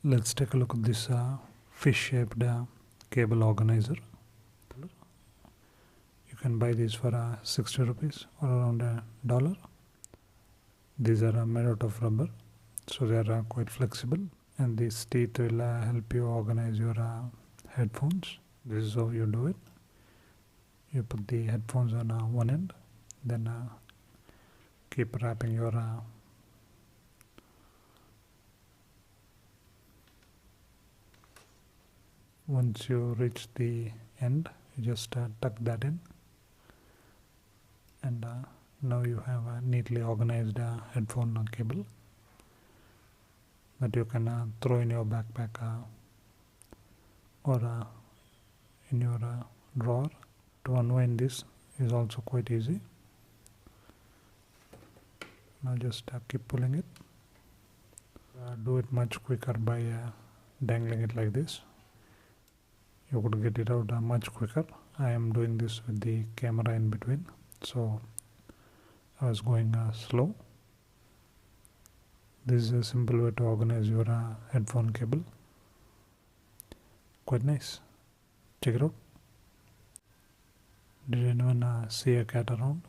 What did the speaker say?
Let's take a look at this fish shaped cable organizer. You can buy these for 60 rupees or around $1. These are made out of rubber, so they are quite flexible, and this teeth will help you organize your headphones. This is how you do it. You put the headphones on one end, then keep wrapping your once you reach the end, you just tuck that in, and now you have a neatly organized headphone cable that you can throw in your backpack or in your drawer. To unwind this is also quite easy. Now just keep pulling it. Do it much quicker by dangling it like this. You could get it out much quicker. I am doing this with the camera in between, so I was going slow. This is a simple way to organize your headphone cable. Quite nice. Check it out. Did anyone see a cat around?